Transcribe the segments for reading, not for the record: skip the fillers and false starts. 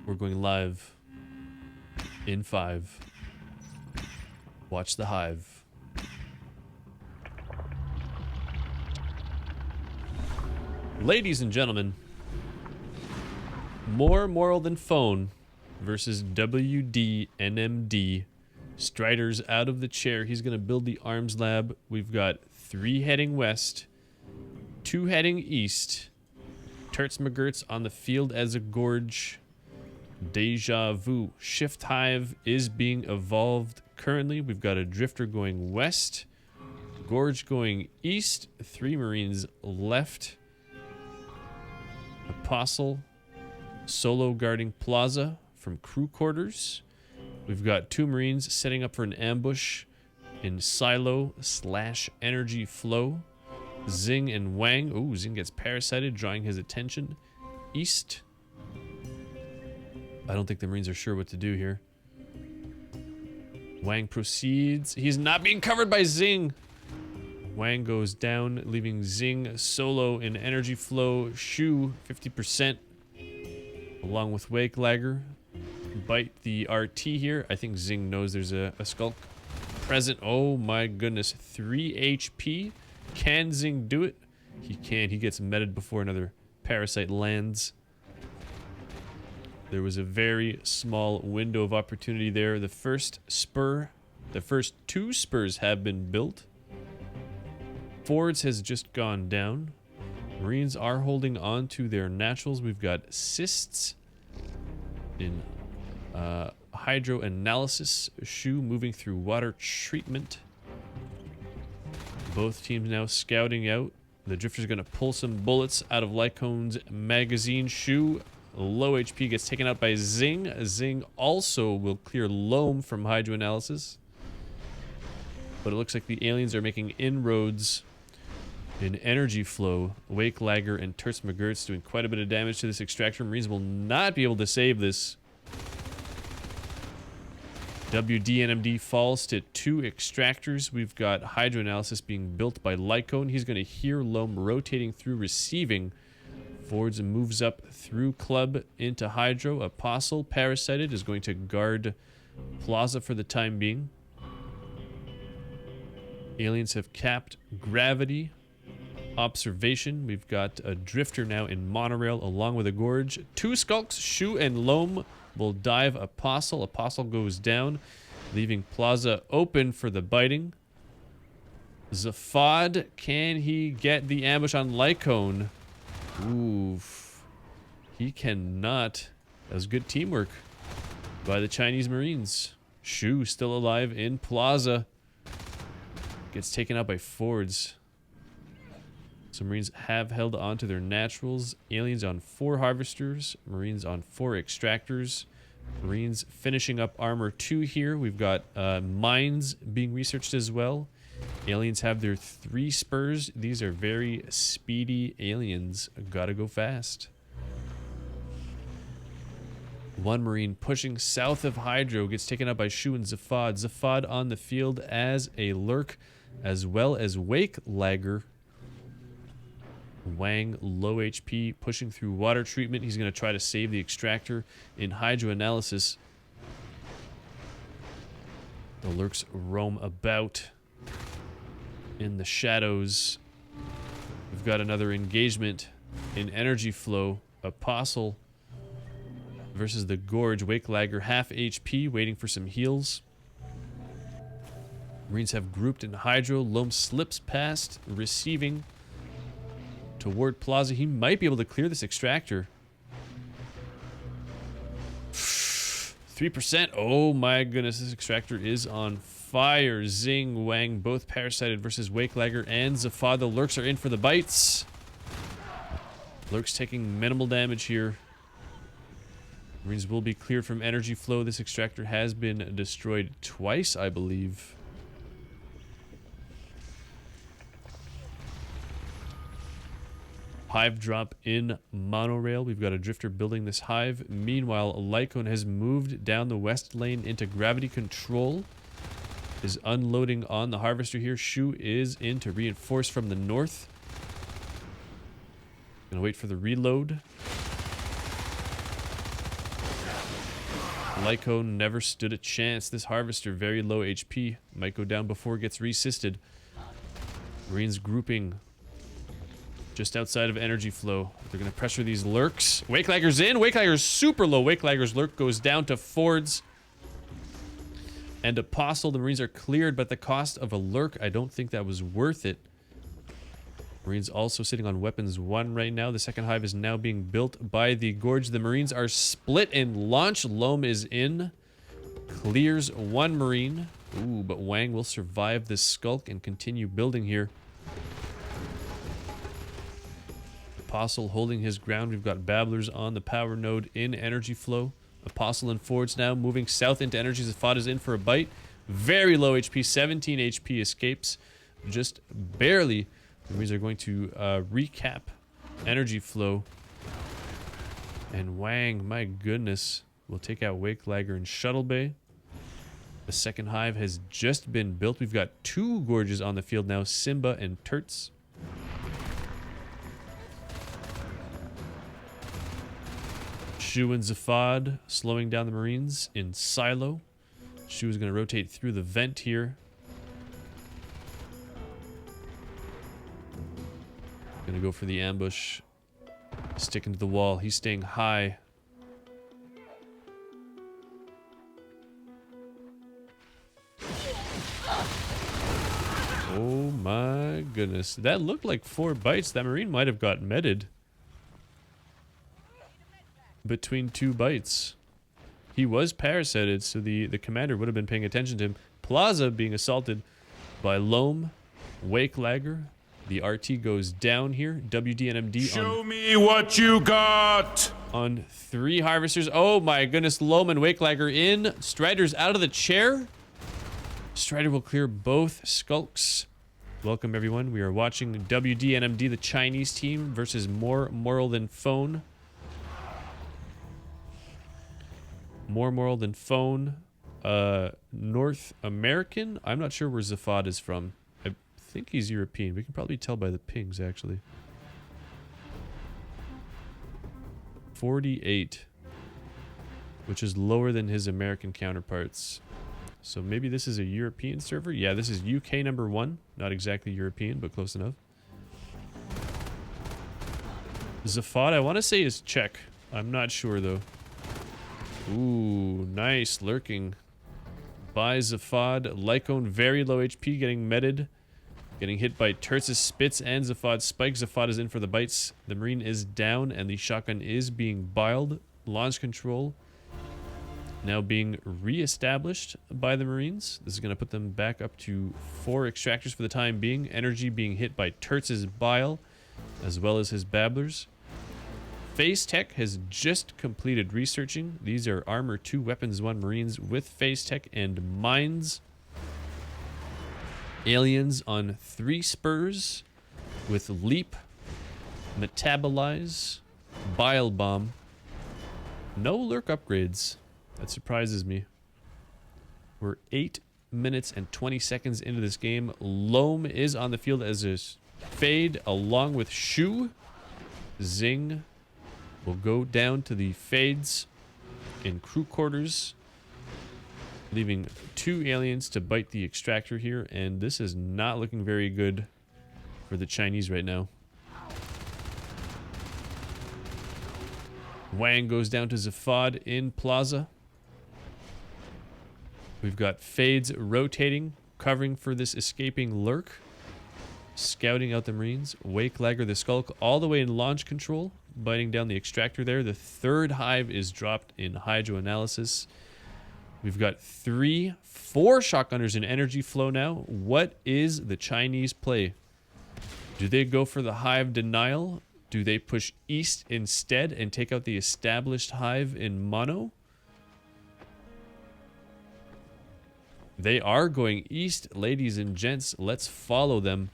We're going live in 5. Watch the hive. Ladies and gentlemen, More Moral Than Phone versus WDNMD. Strider's out of the chair. He's going to build the arms lab. We've got 3 heading west, 2 heading east. Tertz McGurt's on the field as a gorge. Deja Vu. Shift Hive is being evolved currently. We've got a drifter going west, gorge going east, 3 Marines left. Apostle solo guarding Plaza from crew quarters. We've got 2 Marines setting up for an ambush in silo / energy flow. Zing and Wang. Ooh, Zing gets parasited, drawing his attention east. I don't think the Marines are sure what to do here. Wang proceeds. He's not being covered by Zing. Wang goes down, leaving Zing solo in energy flow. Shu, 50%. Along with Wake Lagger. Bite the RT here. I think Zing knows there's a skulk present. Oh my goodness. 3 HP. Can Zing do it? He can. He gets meted before another parasite lands. There was a very small window of opportunity there. The first 2 spurs have been built. Fords has just gone down. Marines are holding on to their naturals. We've got cysts in hydro analysis. Shu moving through water treatment. Both teams now scouting out. The drifter's going to pull some bullets out of Lycon's magazine. Shu, low HP, gets taken out by Zing. Zing also will clear Loam from hydro analysis. But it looks like the aliens are making inroads in energy flow. Wake Lagger and Tertz McGurt's doing quite a bit of damage to this extractor. Marines will not be able to save this. WDNMD falls to 2 extractors. We've got hydro analysis being built by Lycone. He's going to hear Loam rotating through receiving. Fords moves up through club into hydro. Apostle, parasited, is going to guard Plaza for the time being. Aliens have capped gravity. Observation. We've got a drifter now in monorail along with a gorge. 2 skulks. Shu and Loam will dive Apostle. Apostle goes down, leaving Plaza open for the biting. Zafad, can he get the ambush on Lycone? Oof. He cannot. That was good teamwork by the Chinese Marines. Shu still alive in Plaza. Gets taken out by Fords. So Marines have held on to their naturals. Aliens on 4 harvesters. Marines on 4 extractors. Marines finishing up armor 2 here. We've got mines being researched as well. Aliens have their 3 spurs. These are very speedy aliens. Gotta go fast. 1 Marine pushing south of Hydro gets taken out by Shu and Zafad. Zafad on the field as a lurk, as well as Wake Lagger. Wang, low HP, pushing through water treatment. He's going to try to save the extractor in hydro analysis. The lurks roam about in the shadows. We've got another engagement in energy flow. Apostle versus the Gorge. Wake Lagger, half HP, waiting for some heals. Marines have grouped in hydro. Loam slips past, receiving toward Plaza. He might be able to clear this extractor. 3%. Oh my goodness, this extractor is on fire. Zing, Wang, both parasited versus Wake Lagger and Zafad. The lurks are in for the bites. Lurks taking minimal damage here. Marines will be cleared from energy flow. This extractor has been destroyed twice, I believe. Hive drop in monorail. We've got a drifter building this hive. Meanwhile, Lycone has moved down the west lane into gravity control. Is unloading on the harvester here. Shu is in to reinforce from the north. Gonna wait for the reload. Lyco never stood a chance. This Harvester, very low HP. Might go down before it gets resisted. Marines grouping just outside of energy flow. They're going to pressure these lurks. Wakelagger's in. Wakelagger's super low. Wakelagger's lurk goes down to Fords and Apostle. The Marines are cleared, but the cost of a lurk, I don't think that was worth it. Marines also sitting on weapons 1 right now. The second hive is now being built by the Gorge. The Marines are split and launch. Loam is in. Clears 1 Marine. Ooh, but Wang will survive this skulk and continue building here. Apostle holding his ground. We've got Babblers on the power node in energy flow. Apostle and Fords now moving south into energy. Zafad is in for a bite. Very low HP. 17 HP escapes. Just barely. The Marines are going to recap energy flow. And Wang, my goodness, will take out Wakelagger and Shuttle Bay. The second hive has just been built. We've got 2 Gorges on the field now, Simba and Turts. Shu and Zafad slowing down the Marines in silo. Shu is going to rotate through the vent here. Going to go for the ambush. Sticking to the wall. He's staying high. Oh my goodness. That looked like 4 bites. That Marine might have got meted between 2 bites. He was parasited, so the commander would have been paying attention to him. Plaza being assaulted by Loam, Wakelagger. The RT goes down here. WDNMD Show me what you got! On 3 Harvesters. Oh my goodness, Loam and Wakelagger in. Strider's out of the chair. Strider will clear both skulks. Welcome everyone. We are watching WDNMD, the Chinese team, versus MoreMoralThanPhoen. MoreMoralThanPhoen. North American? I'm not sure where Zafad is from. I think he's European. We can probably tell by the pings, actually. 48. Which is lower than his American counterparts. So maybe this is a European server? Yeah, this is UK number 1. Not exactly European, but close enough. Zafad, I want to say is Czech. I'm not sure, though. Ooh, nice. Lurking by Zafad. Lycone, very low HP, getting meted. Getting hit by Turt's Spits and Zafad's Spike. Zafad is in for the bites. The Marine is down, and the shotgun is being biled. Launch control now being re-established by the Marines. This is going to put them back up to 4 extractors for the time being. Energy being hit by Turt's Bile, as well as his Babblers. Phase Tech has just completed researching. These are Armor 2 Weapons 1 Marines with Phase Tech and Mines. Aliens on 3 spurs with Leap, Metabolize, Bile Bomb. No lurk upgrades. That surprises me. We're 8 minutes and 20 seconds into this game. Loam is on the field as a fade along with Shu. Zing will go down to the fades in crew quarters, leaving 2 aliens to bite the extractor here, and this is not looking very good for the Chinese right now. Wang goes down to Zafad in Plaza. We've got fades rotating, covering for this escaping lurk. Scouting out the Marines. Wakelagger the Skulk all the way in launch control, biting down the extractor there. The 3rd hive is dropped in hydro analysis. We've got 4 shotgunners in energy flow now. What is the Chinese play? Do they go for the hive denial? Do they push east instead and take out the established hive in mono? They are going east, ladies and gents. Let's follow them.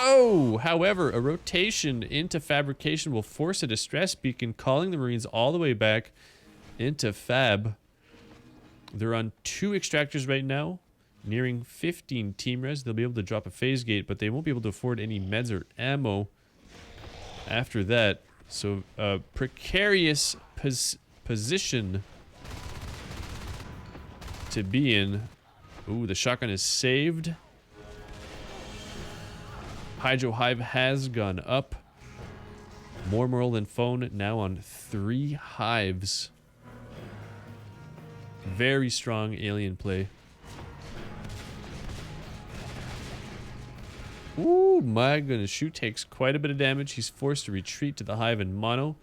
Oh, however, a rotation into fabrication will force a distress beacon, calling the Marines all the way back into fab. They're on 2 extractors right now, nearing 15 team res. They'll be able to drop a phase gate, but they won't be able to afford any meds or ammo after that. So, precarious position to be in. Ooh, the shotgun is saved. Hydro Hive has gone up. MoreMoralThanPhoen now on 3 hives. Very strong alien play. Ooh, my goodness. Shu takes quite a bit of damage. He's forced to retreat to the hive in mono.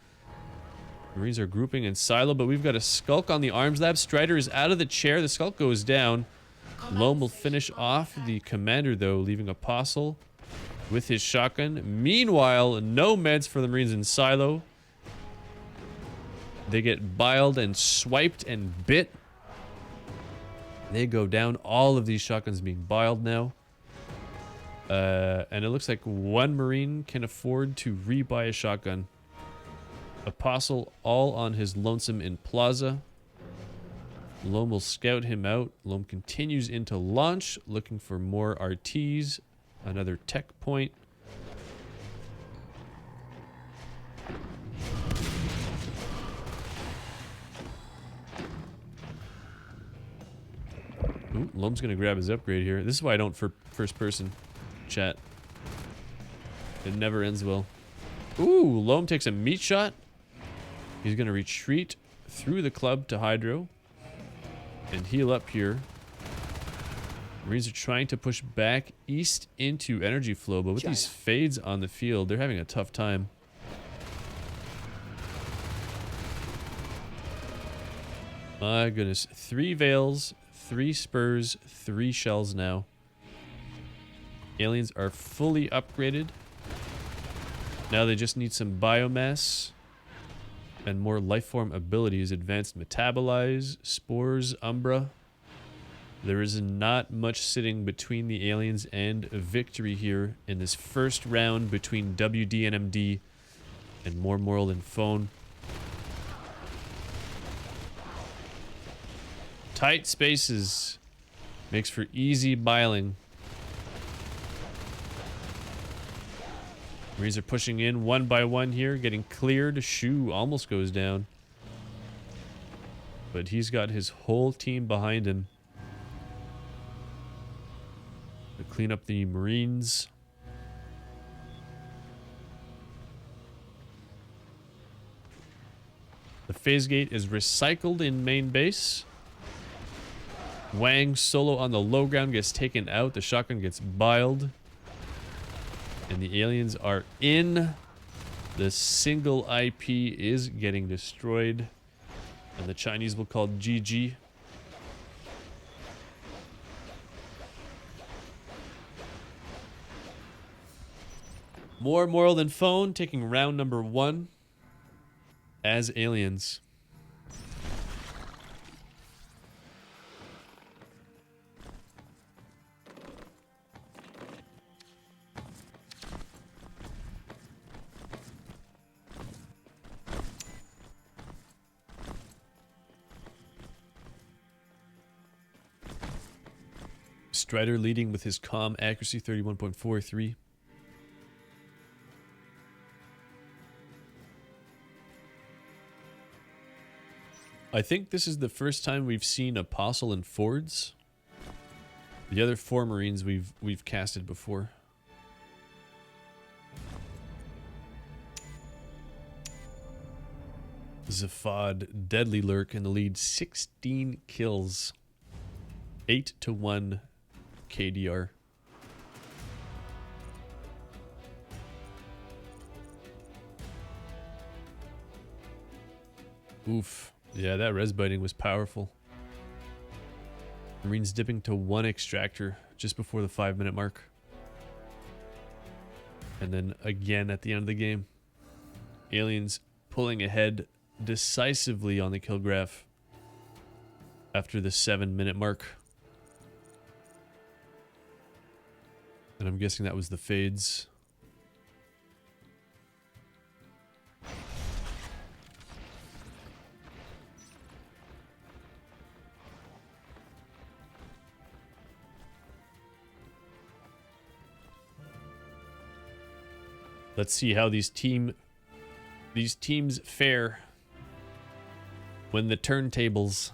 Marines are grouping in silo, but we've got a Skulk on the arms lab. Strider is out of the chair. The Skulk goes down. Loam will finish off the commander, though, leaving Apostle with his shotgun. Meanwhile, no meds for the Marines in silo. They get biled and swiped and bit. They go down. All of these shotguns being biled now. And it looks like one Marine can afford to rebuy a shotgun. Apostle all on his lonesome in Plaza. Loam will scout him out. Loam continues into launch, looking for more RTs. Another tech point. Ooh, Loam's gonna grab his upgrade here. This is why I don't for first person chat. It never ends well. Ooh, Loam takes a meat shot. He's gonna retreat through the club to Hydro and heal up here. Marines are trying to push back east into energy flow, but with these fades on the field, they're having a tough time. My goodness. 3 Veils, 3 Spurs, 3 Shells now. Aliens are fully upgraded. Now they just need some biomass and more lifeform abilities. Advanced Metabolize, Spores, Umbra. There is not much sitting between the aliens and victory here in this first round between WDNMD and MoreMoralThanPhoen. Tight spaces makes for easy biling. Marines are pushing in one by one here, getting cleared. Shu almost goes down. But he's got his whole team behind him to clean up the Marines. The phase gate is recycled in main base. Wang solo on the low ground gets taken out. The shotgun gets biled. And the aliens are in. The single IP is getting destroyed. And the Chinese will call GG. MoreMoralThanPhoen taking round number 1 as aliens. Strider leading with his comm accuracy 31.43. I think this is the first time we've seen Apostle and Fords. The other 4 Marines we've casted before. Zafad, Deadly Lurk in the lead, 16 kills. 8-1 KDR. Oof. Yeah, that res biting was powerful. Marines dipping to 1 extractor just before the 5-minute mark. And then again at the end of the game. Aliens pulling ahead decisively on the kill graph after the 7-minute mark. And I'm guessing that was the fades. Let's see how these teams fare When the turntables.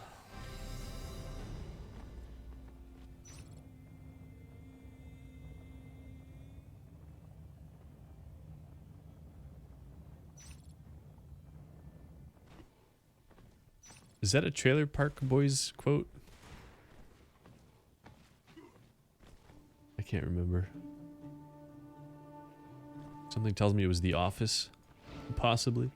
Is that a Trailer Park Boys quote? I can't remember. Something tells me it was The Office, possibly.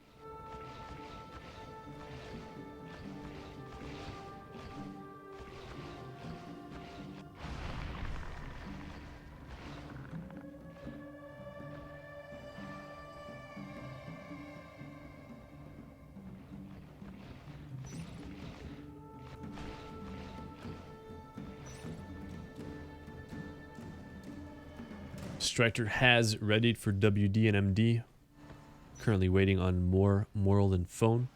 Striker has readied for WDNMD. Currently waiting on More Moral Than Phone.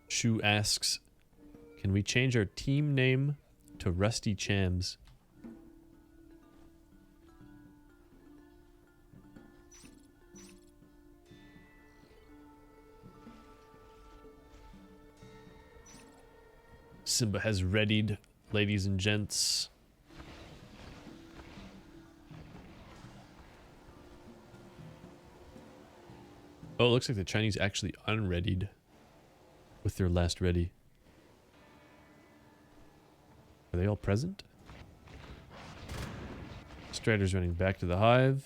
Shu asks, can we change our team name to Rusty Chams? Simba has readied, ladies and gents. Oh, it looks like the Chinese actually unreadied with their last ready. Are they all present? Strider's running back to the hive.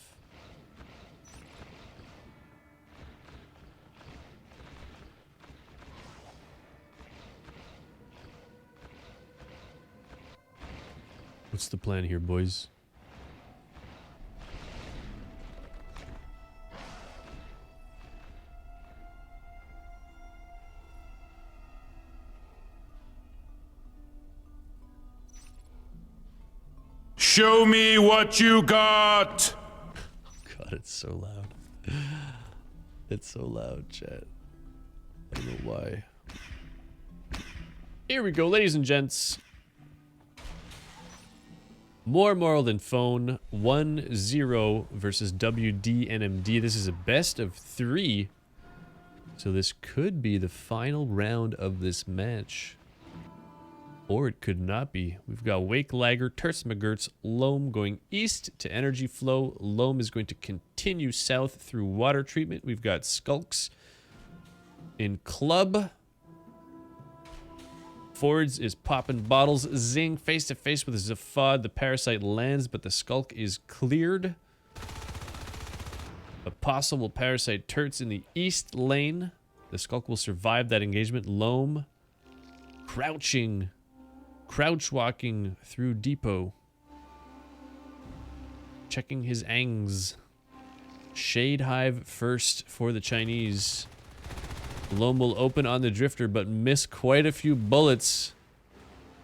What's the plan here, boys? Show me what you got! God, it's so loud. It's so loud, chat. I don't know why. Here we go, ladies and gents. More Moral Than Phone, 1-0 versus WDNMD. This is a best of 3. So this could be the final round of this match. Or it could not be. We've got Wake Lager, Tersmagertz, Loam going east to Energy Flow. Loam is going to continue south through Water Treatment. We've got Skulks in Club. Fords is popping bottles. Zing face to face with Zafad. The Parasite lands, but the Skulk is cleared. A possible Parasite Turts in the east lane. The Skulk will survive that engagement. Loam crouching. Crouch walking through Depot. Checking his angs. Shade Hive first for the Chinese. Loam will open on the Drifter, but miss quite a few bullets.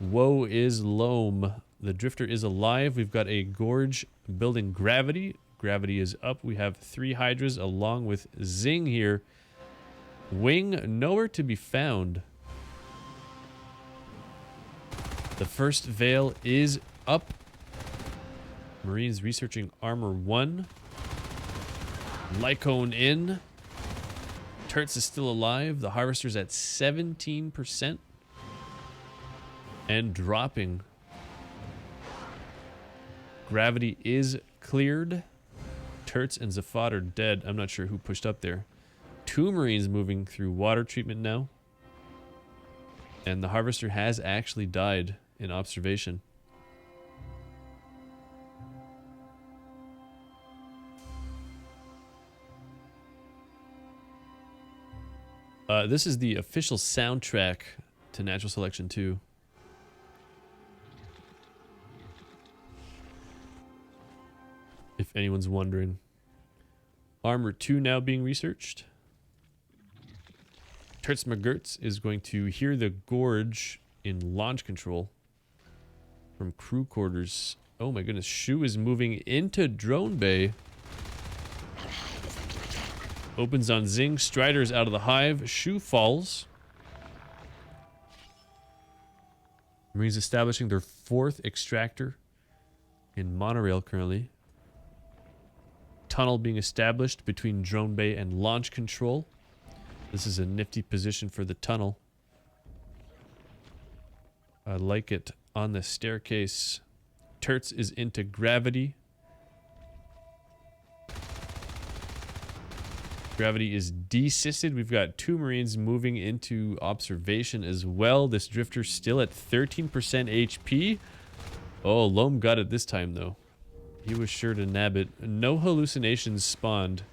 Woe is Loam. The Drifter is alive. We've got a Gorge building Gravity. Gravity is up. We have 3 Hydras along with Zing here. Wing nowhere to be found. The first Veil is up. Marines researching Armor 1. Lycone in. Turts is still alive. The Harvester's at 17%. And dropping. Gravity is cleared. Turts and Zafad are dead. I'm not sure who pushed up there. 2 Marines moving through Water Treatment now. And the Harvester has actually died in observation. This is the official soundtrack to Natural Selection 2. If anyone's wondering. Armor 2 now being researched. Tersmagertz is going to hear the Gorge in launch control from crew quarters. Oh my goodness, Shu is moving into Drone Bay. Opens on Zing. Strider's out of the hive. Shu falls. Marines establishing their 4th extractor in Monorail currently. tunnel being established between drone bay and launch control. This is a nifty position for the tunnel. I like it. On the staircase, Turts is into gravity. Gravity is desisted. We've got 2 Marines moving into observation as well. This drifter still at 13% HP. Oh, Loam got it this time though. He was sure to nab it. No hallucinations spawned.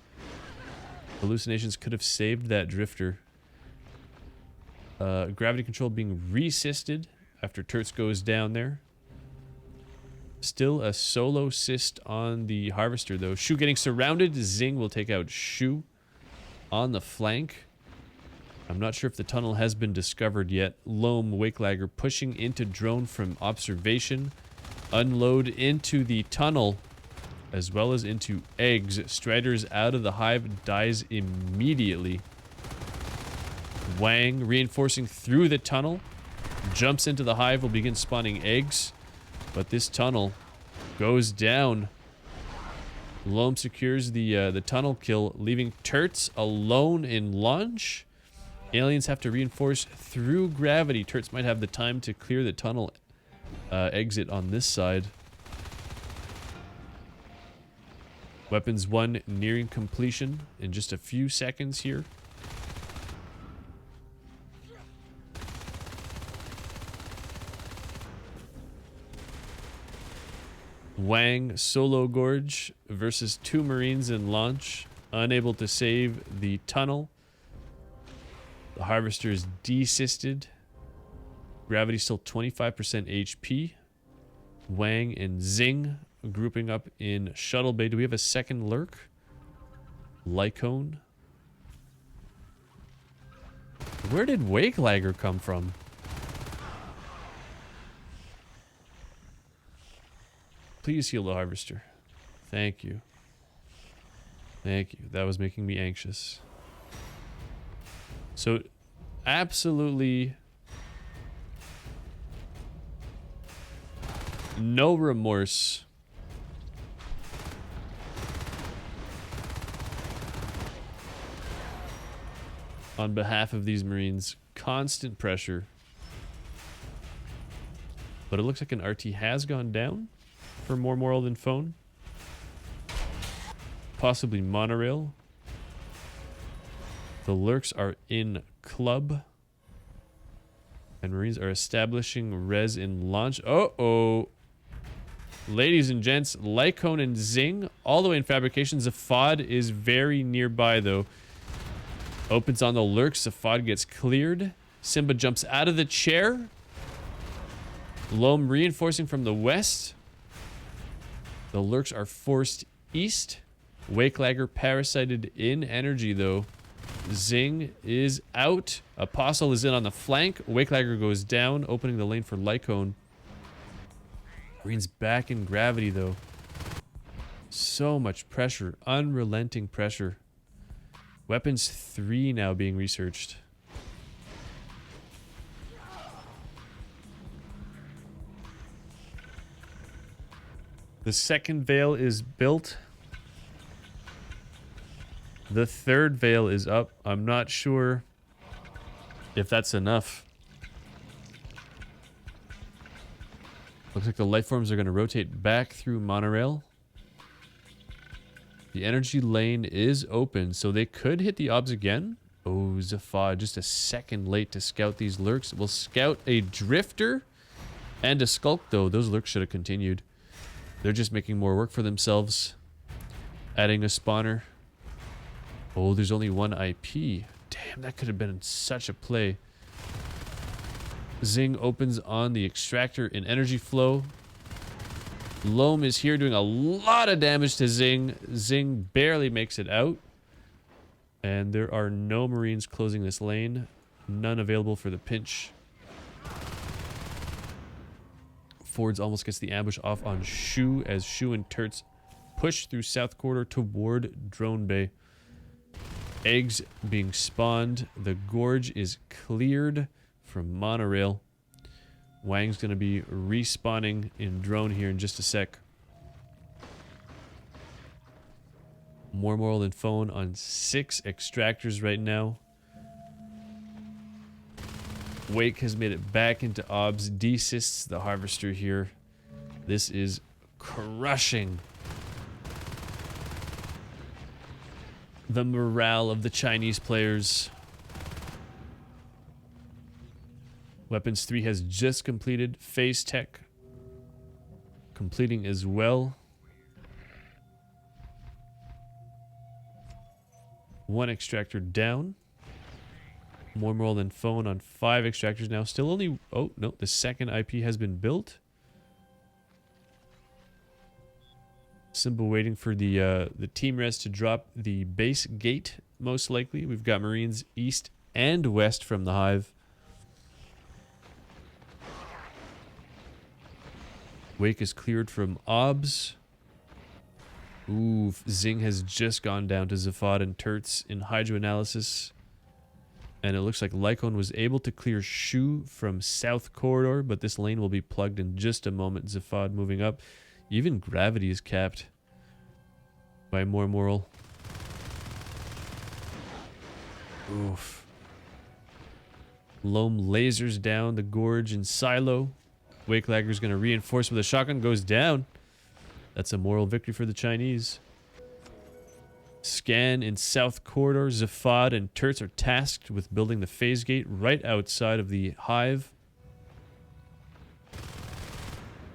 Hallucinations could have saved that drifter. Gravity control being resisted after Turts goes down there. Still a solo cyst on the harvester though. Shu getting surrounded. Zing will take out Shu on the flank. I'm not sure if the tunnel has been discovered yet. Loam, Wakelagger pushing into drone from observation. Unload into the tunnel as well as into eggs. Strider's out of the hive, dies immediately. Wang reinforcing through the tunnel. Jumps into the hive, will begin spawning eggs. But this tunnel goes down. Loam secures the tunnel kill, leaving Turts alone in launch. Aliens have to reinforce through gravity. Turts might have the time to clear the tunnel exit on this side. Weapons 1 nearing completion in just a few seconds here. Wang solo gorge versus 2 Marines in launch. Unable to save the tunnel. The harvester is desisted. Gravity still 25% HP. Wang and Zing grouping up in shuttle bay. Do we have a second lurk? Lycone. Where did Wakelagger come from? Please heal the harvester. Thank you. Thank you. That was making me anxious. So, absolutely no remorse. On behalf of these Marines. Constant pressure. But it looks like an RT has gone down. For MoreMoralThanPhoen. Possibly monorail. The lurks are in club. And Marines are establishing res in launch. Uh-oh. Ladies and gents, Lycone and Zing all the way in fabrication. Zafad is very nearby though. Opens on the lurks. Zafad gets cleared. Simba jumps out of the chair. Loam reinforcing from the west. The lurks are forced east. Wakelagger parasited in energy though. Zing is out. Apostle is in on the flank. Wakelagger goes down, opening the lane for Lycone. Marines back in gravity though. So much pressure. Unrelenting pressure. Weapons 3 now being researched. The second veil is built. The third veil is up. I'm not sure if that's enough. Looks like the life forms are going to rotate back through monorail. The energy lane is open, so they could hit the obs again. Oh, Zafad, just a second late to scout these lurks. We'll scout a drifter and a skulk, though. Those lurks should have continued. They're just making more work for themselves. Adding a spawner. Oh, there's only 1 IP. Damn, that could have been such a play. Zing opens on the extractor in energy flow. Loam is here doing a lot of damage to Zing. Zing barely makes it out. And there are no Marines closing this lane. None available for the pinch. Fords almost gets the ambush off on Shu as Shu and Turts push through south corridor toward drone bay. Eggs being spawned. The gorge is cleared from monorail. Wang's going to be respawning in drone here in just a sec. More Moral Than Phone on 6 extractors right now. Wake has made it back into obs. Desists the harvester here. This is crushing the morale of the Chinese players. Weapons 3 has just completed. Phase Tech completing as well. 1 extractor down. More Moral Than Phone on 5 extractors now. Still only... Oh, no. The second IP has been built. Simple waiting for the team res to drop the base gate, most likely. We've got Marines east and west from the hive. Wake is cleared from obs. Ooh, Zing has just gone down to Zafad and Turts in hydroanalysis. And it looks like Lycone was able to clear Shu from south corridor, but this lane will be plugged in just a moment. Zafad moving up. Even gravity is capped by More Moral. Oof. Loam lasers down the gorge in silo. Wakelagger's going to reinforce with a shotgun. Goes down. That's a moral victory for the Chinese. Scan in south corridor. Zafad and Turts are tasked with building the phase gate right outside of the hive.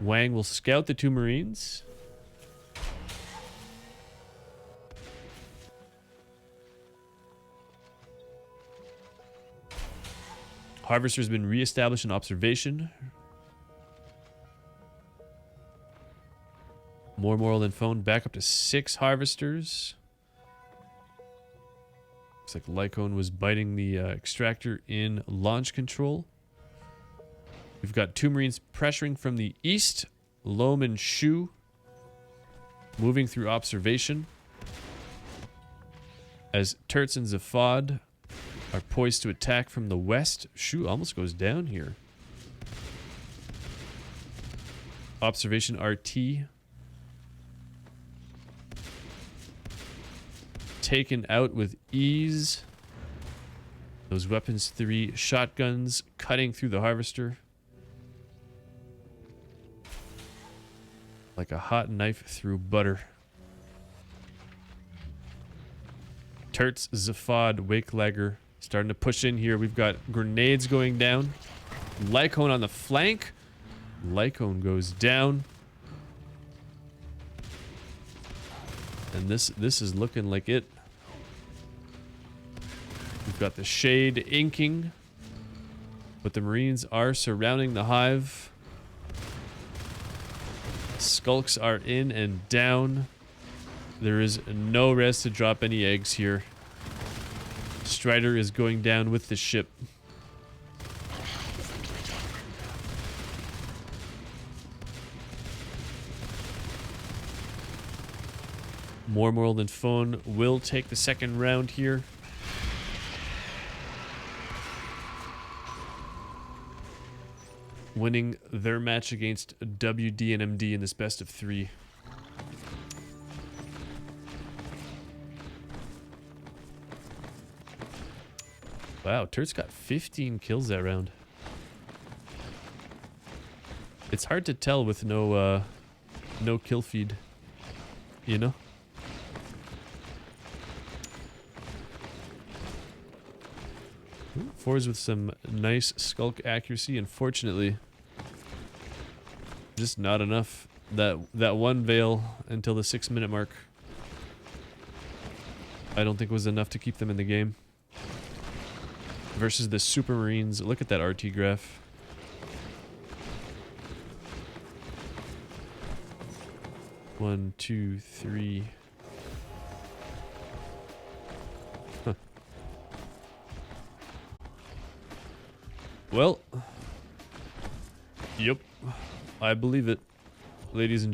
Wang will scout the 2 Marines. Harvester's been reestablished in observation. More Moral Than Phone back up to 6 harvesters. Looks like Lycone was biting the extractor in launch control. We've got 2 Marines pressuring from the east. Loam and Shu moving through observation. As Turts and Zafad are poised to attack from the west. Shu almost goes down here. Observation RT. Taken out with ease. Those weapons 3 shotguns cutting through the harvester. Like a hot knife through butter. Turts, Zafad, Wakelagger starting to push in here. We've got grenades going down. Lycone on the flank. Lycone goes down. And this is looking like it. We've got the shade inking. But the Marines are surrounding the hive. Skulks are in and down. There is no rest to drop any eggs here. Strider is going down with the ship. More Moral Than Phone will take the second round here. Winning their match against WDNMD in this best of 3. Wow, Turt's got 15 kills that round. It's hard to tell with no kill feed, you know? Ooh, 4s with some nice skulk accuracy. Unfortunately, just not enough. That one veil until the 6-minute mark, I don't think was enough to keep them in the game. Versus the Super Marines. Look at that RT graph. One, two, three. Huh. Well. Yep. I believe it, ladies and gentlemen.